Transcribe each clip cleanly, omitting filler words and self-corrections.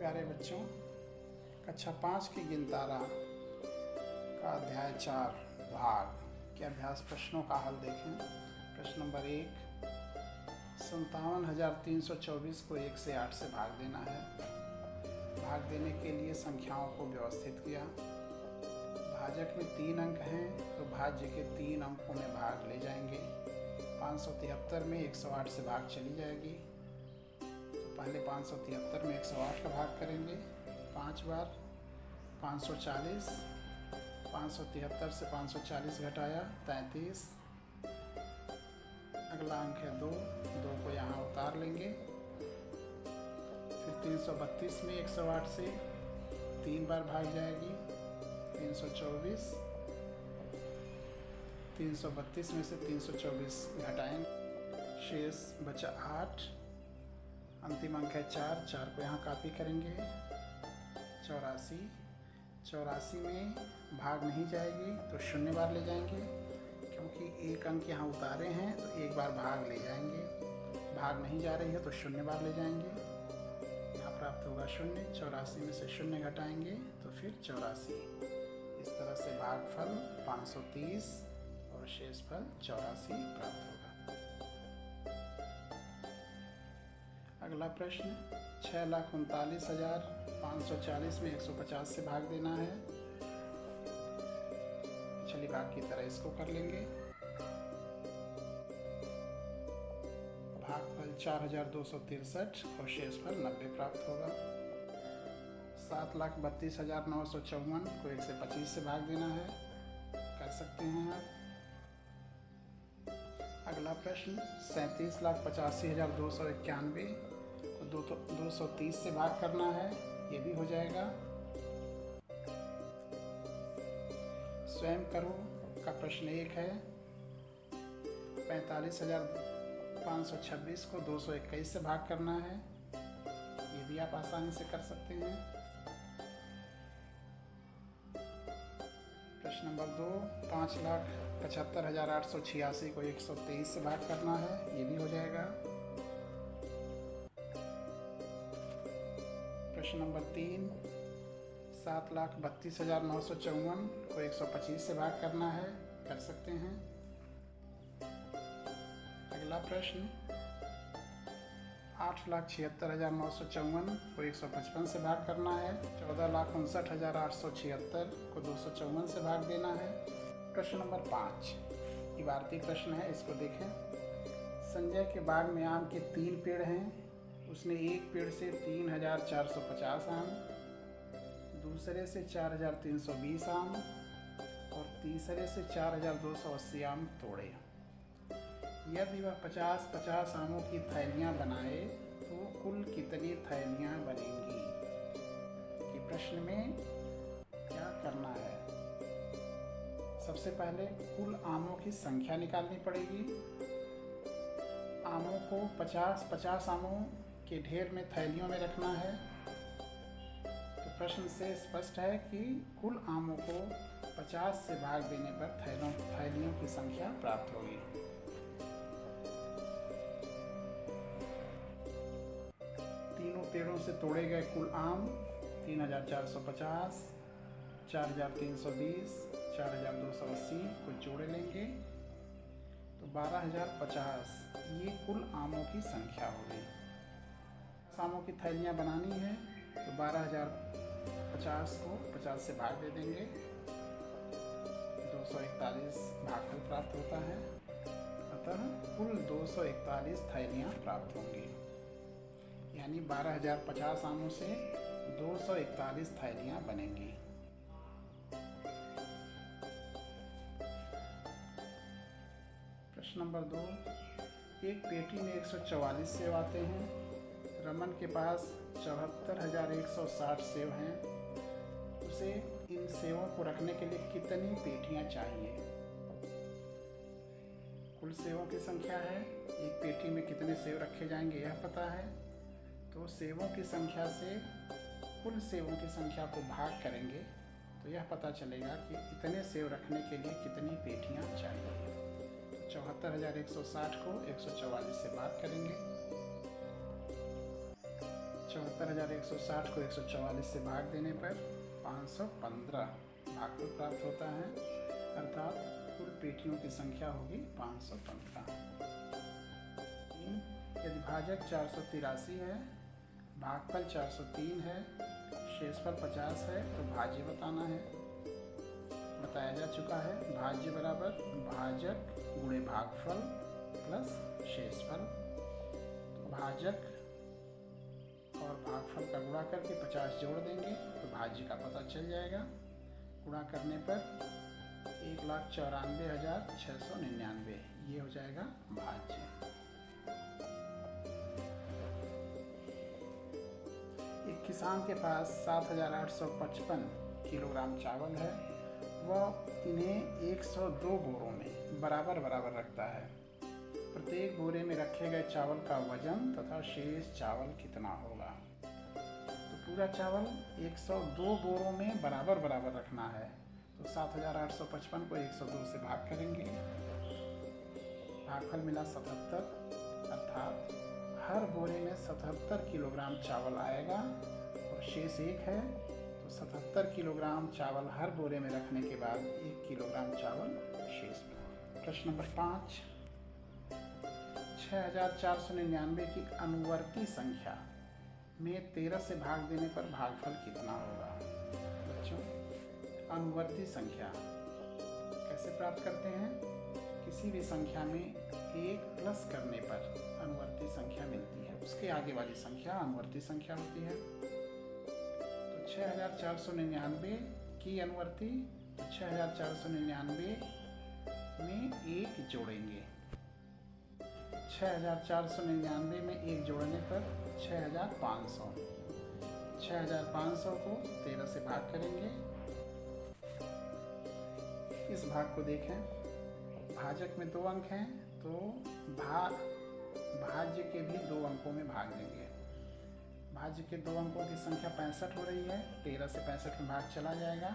प्यारे बच्चों, कक्षा 5 की गिनतारा का अध्याय 4 भाग के अभ्यास प्रश्नों का हल देखें। प्रश्न नंबर 1, 57,324 को 1 से 8 से भाग देना है। भाग देने के लिए संख्याओं को व्यवस्थित किया। भाजक में 3 अंक हैं तो भाज्य के 3 अंकों में भाग ले जाएंगे। 573 में 108 से भाग चली जाएगी, पहले 573 में 108 का भाग करेंगे 5 बार। 540, 573 से 540 घटाया 33। अगला अंक है 2 को यहाँ उतार लेंगे। फिर 332 में 108 से 3 बार भाग जाएगी 324। 332 में से 324 घटाएंगे, शेष बचा 8। अंतिम अंक है 4 को यहाँ कॉपी करेंगे। 84 में भाग नहीं जाएगी तो 0 बार ले जाएंगे, क्योंकि 1 अंक यहाँ उतारे हैं तो 1 बार भाग ले जाएंगे। भाग नहीं जा रही है तो 0 बार ले जाएंगे, यहाँ प्राप्त होगा 0। 84 में से 0 घटाएंगे तो फिर 84। इस तरह से भागफल 530 और शेष फल 84 प्राप्त होगा। अगला प्रश्न, 6,39,540 में 150 से भाग देना है। पिछली भाग की तरह इसको कर लेंगे। भागफल 4,263 और शेषफल 90 प्राप्त होगा। 7,32,954 को 1 से 25 से भाग देना है, कर सकते हैं आप। अगला प्रश्न, 37,85,291 को 230 से भाग करना है, ये भी हो जाएगा। स्वयं करो का प्रश्न 1 है। 45,526 को 221 से भाग करना है, ये भी आप आसानी से कर सकते हैं। प्रश्न नंबर 2, 5,75,886 को 123 से भाग करना है, ये भी हो जाएगा। प्रश्न नंबर 3, 7,32,954 को 125 से भाग करना है, कर सकते हैं। अगला प्रश्न, 8,76,954 को 155 से भाग करना है। 14,59,876 को 254 से भाग देना है। प्रश्न नंबर 5 इबारती प्रश्न है, इसको देखें। संजय के बाग में आम के 3 पेड़ हैं। उसने एक पेड़ से 3,450 आम, दूसरे से 4,320 आम और तीसरे से 4,280 आम तोड़े। यदि वह 50-50 आमों की थैलियाँ बनाए तो कुल कितनी थैलियाँ बनेंगी? कि प्रश्न में क्या करना है? सबसे पहले कुल आमों की संख्या निकालनी पड़ेगी। आमों को 50-50 आमों के ढेर में थैलियों में रखना है। तो प्रश्न से स्पष्ट है कि कुल आमों को 50 से भाग देने पर थैलियों की संख्या प्राप्त होगी। तीनों पेड़ों से तोड़े गए कुल आम 3,450, 4,320, 4,280 को जोड़ लेंगे तो 12,050 ये कुल आमों की संख्या होगी। आमों की थैलियाँ बनानी है तो 12,050 को 50 से भाग दे देंगे, 241 भागफल प्राप्त होता है। अतः कुल 241 थैलियाँ प्राप्त होंगी, यानी 12,050 आमों से 241 थैलियाँ बनेंगी। प्रश्न नंबर 2, एक पेटी में 144 सेब आते हैं। रमन के पास 74,160 सेब हैं। उसे इन सेबों को रखने के लिए कितनी पेटियां चाहिए? कुल सेबों की संख्या है, एक पेटी में कितने सेब रखे जाएंगे यह पता है। तो सेबों की संख्या से कुल सेबों की संख्या को भाग करेंगे तो यह पता चलेगा कि इतने सेब रखने के लिए कितनी पेटियां चाहिए। 74,160 को 144 से भाग करेंगे। 74,160 को 144 से भाग देने पर 515 भागफल प्राप्त होता है, अर्थात कुल पेटियों की संख्या होगी 515। यदि भाजक 483 है, भागफल 403 है, शेषफल 50 है तो भाज्य बताना है। बताया जा चुका है भाज्य बराबर भाजक गुणे भागफल प्लस शेषफल। तो भाजक और भागफल का गुणा करके 50 जोड़ देंगे तो भाज्य का पता चल जाएगा। गुणा करने पर 1,94,699 ये हो जाएगा भाज्य। एक किसान के पास 7,855 किलोग्राम चावल है। वह इन्हें 102 बोरों में बराबर बराबर रखता है। प्रत्येक बोरे में रखे गए चावल का वजन तथा शेष चावल कितना होगा। तो पूरा चावल 102 बोरों में बराबर बराबर रखना है। तो 7,855 को 102 से भाग करेंगे, भागफल मिला 77, अर्थात हर बोरे में 77 किलोग्राम चावल आएगा और शेष 1 है। तो 77 किलोग्राम चावल हर बोरे में रखने के बाद 1 किलोग्राम चावल शेष में। प्रश्न नंबर 5, 6,499 की अनुवर्ती संख्या में 13 से भाग देने पर भागफल कितना होगा। बच्चों, अनुवर्ती संख्या कैसे प्राप्त करते हैं? किसी भी संख्या में 1 प्लस करने पर अनुवर्ती संख्या मिलती है, उसके आगे वाली संख्या अनुवर्ती संख्या होती है। तो 6,499 की अनुवर्ती, तो 6,499 में 1 जोड़ेंगे। 6,499 में 1 जोड़ने पर 6,500। 6,500 को 13 से भाग करेंगे। इस भाग को देखें, भाजक में 2 अंक हैं तो भाज्य के भी 2 अंकों में भाग देंगे। भाज्य के 2 अंकों की संख्या 65 हो रही है। 13 से 65 में भाग चला जाएगा।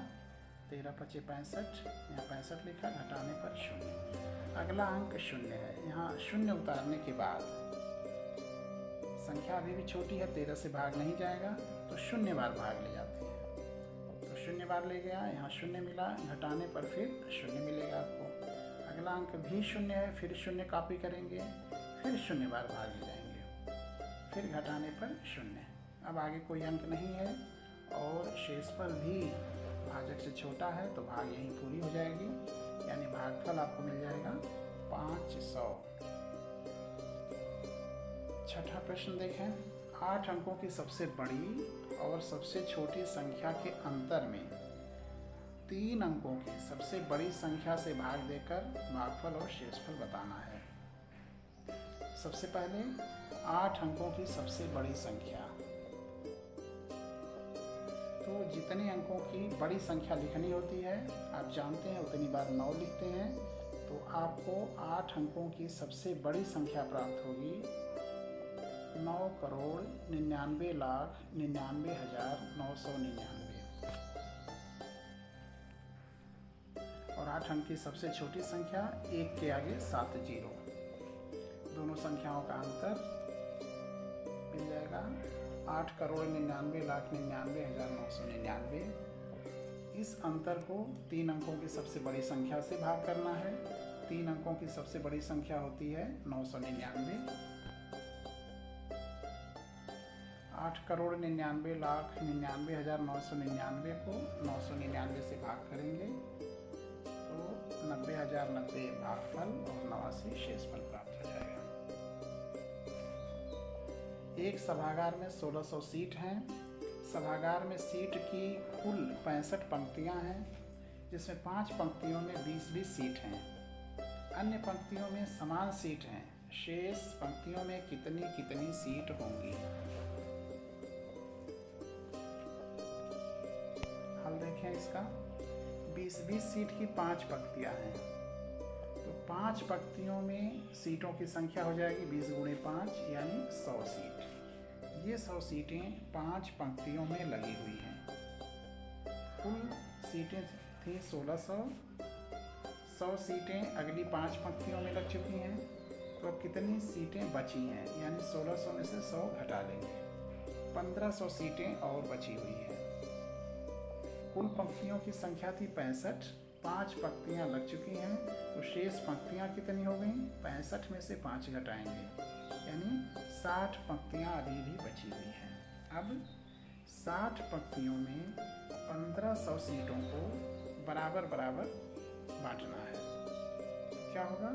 13 × 5 = 65, यहाँ 65 लिखा, घटाने पर 0। अगला अंक 0 है। यहाँ 0 उतारने के बाद संख्या अभी भी छोटी है, 13 से भाग नहीं जाएगा तो 0 बार भाग ले जाते हैं। तो 0 बार ले गया, यहाँ 0 मिला, घटाने पर फिर 0 मिलेगा आपको। अगला अंक भी 0 है, फिर 0 कॉपी करेंगे, फिर 0 बार भाग ले जाएंगे, फिर घटाने पर 0। अब आगे कोई अंक नहीं है और शेषफल भी भाजक से छोटा है तो भाग यहीं पूरी हो जाएगी, यानी भागफल आपको मिल जाएगा 500। छठा प्रश्न देखें, 8 अंकों की सबसे बड़ी और सबसे छोटी संख्या के अंतर में 3 अंकों की सबसे बड़ी संख्या से भाग देकर भागफल और शेषफल बताना है। सबसे पहले 8 अंकों की सबसे बड़ी संख्या, तो जितने अंकों की बड़ी संख्या लिखनी होती है आप जानते हैं, उतनी बार 9 लिखते हैं। तो आपको 8 अंकों की सबसे बड़ी संख्या प्राप्त होगी 9,99,99,999। और 8 अंक की सबसे छोटी संख्या 1 के आगे 7 जीरो। दोनों संख्याओं का अंतर मिल जाएगा 8,99,99,999। इस अंतर को 3 अंकों की सबसे बड़ी संख्या से भाग करना है। 3 अंकों की सबसे बड़ी संख्या होती है 999। 8,99,99,999 को 999 से भाग करेंगे तो 90,090 भागफल और 89 शेषफल प्राप्त हो जाएगा। एक सभागार में 1600 सीट हैं। सभागार में सीट की कुल 65 पंक्तियां हैं, जिसमें 5 पंक्तियों में 20-20 सीट हैं। अन्य पंक्तियों में समान सीट हैं। शेष पंक्तियों में कितनी कितनी सीट होंगी। हल देखें इसका। 20-20 सीट की 5 पंक्तियां हैं, तो 5 पंक्तियों में सीटों की संख्या हो जाएगी 20 × 5 यानी 100 सीट। ये 100 सीटें 5 पंक्तियों में लगी हुई हैं। कुल सीटें थी 1600। 100 सीटें अगली 5 पंक्तियों में लग चुकी हैं, तो अब कितनी सीटें बची हैं, यानी 1600 में से 100 घटा लेंगे 1500 सीटें और बची हुई हैं। कुल पंक्तियों की संख्या थी 65, 5 पंक्तियाँ लग चुकी हैं, तो शेष पंक्तियाँ कितनी हो गई? 65 में से 5 घटाएंगे, यानी 60 पंक्तियाँ अभी भी बची हुई हैं। अब 60 पंक्तियों में 1500 सीटों को बराबर बराबर बांटना है। तो क्या होगा?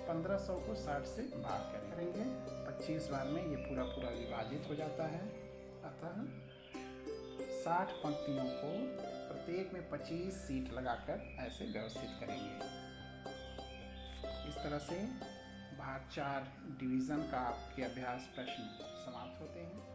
1500 को 60 से भाग करेंगे, 25 बार में ये पूरा पूरा विभाजित हो जाता है। अतः 60 पंक्तियों को प्रत्येक में 25 सीट लगाकर ऐसे व्यवस्थित करेंगे। इस तरह से भाग 4 डिवीज़न का आपके अभ्यास प्रश्न समाप्त होते हैं।